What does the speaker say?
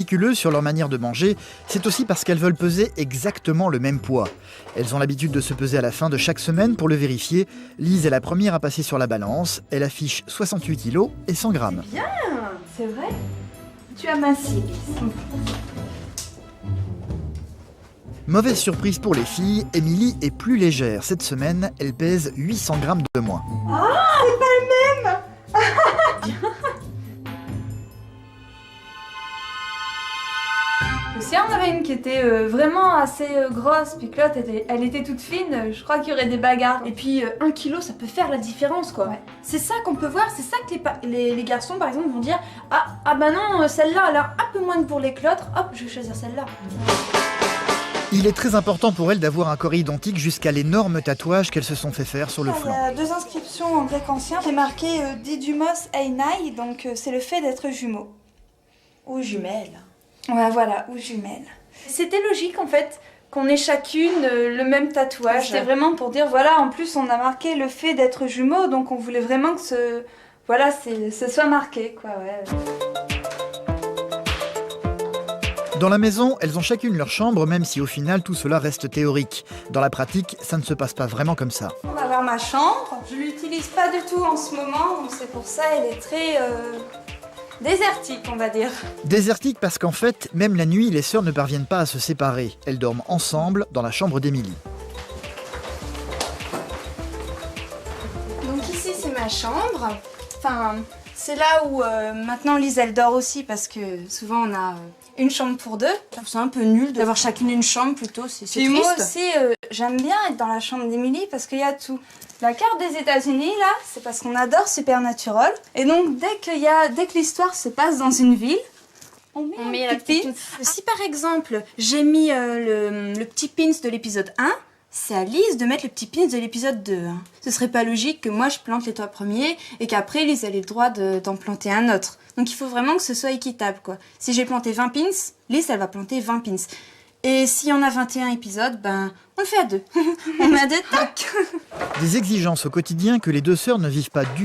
méticuleuses sur leur manière de manger, c'est aussi parce qu'elles veulent peser exactement le même poids. Elles ont l'habitude de se peser à la fin de chaque semaine pour le vérifier. Lise est la première à passer sur la balance. Elle affiche 68 kg et 100 grammes. C'est bien, c'est vrai. Tu as minci, Lise. Mauvaise surprise pour les filles, Émilie est plus légère. Cette semaine, elle pèse 800 grammes de moins. Ah, c'est pas le même. Si on avait une qui était vraiment assez grosse, puis que l'autre elle était toute fine, je crois qu'il y aurait des bagarres. Et puis 1 kilo, ça peut faire la différence, quoi. Ouais. C'est ça qu'on peut voir, c'est ça que les garçons par exemple vont dire ah bah non, celle-là elle a un peu moins pour les cloîtres, hop, je vais choisir celle-là. Il est très important pour elle d'avoir un corps identique jusqu'à l'énorme tatouage qu'elles se sont fait faire sur le flanc. Il y a 2 inscriptions en grec ancien qui est marqué Didymos Einai, donc c'est le fait d'être jumeaux. Ou jumelles. Ouais, voilà, ou jumelles. C'était logique en fait qu'on ait chacune le même tatouage. C'était vraiment pour dire, voilà, en plus on a marqué le fait d'être jumeaux, donc on voulait vraiment que ce soit marqué, quoi, ouais. Dans la maison, elles ont chacune leur chambre, même si au final tout cela reste théorique. Dans la pratique, ça ne se passe pas vraiment comme ça. On va avoir ma chambre, je l'utilise pas du tout en ce moment, donc c'est pour ça elle est très désertique, on va dire. Désertique parce qu'en fait, même la nuit, les sœurs ne parviennent pas à se séparer. Elles dorment ensemble dans la chambre d'Émilie. Donc ici c'est ma chambre, enfin c'est là où maintenant Lise elle dort aussi parce que souvent on a une chambre pour deux. C'est un peu nul d'avoir chacune une chambre plutôt, c'est triste. Moi aussi j'aime bien être dans la chambre d'Émilie parce qu'il y a tout. La carte des États-Unis là, c'est parce qu'on adore Supernatural. Et donc dès que l'histoire se passe dans une ville, on met un petit pin. Si par exemple j'ai mis le petit pins de l'épisode 1, c'est à Lise de mettre le petit pins de l'épisode 2. Hein. Ce serait pas logique que moi je plante les 3 premiers et qu'après Lise elle ait le droit d'en planter un autre. Donc il faut vraiment que ce soit équitable, quoi. Si j'ai planté 20 pins, Lise elle va planter 20 pins. Et s'il y en a 21 épisodes, ben on le fait à 2. On met à 2, tac. Des exigences au quotidien que les deux sœurs ne vivent pas du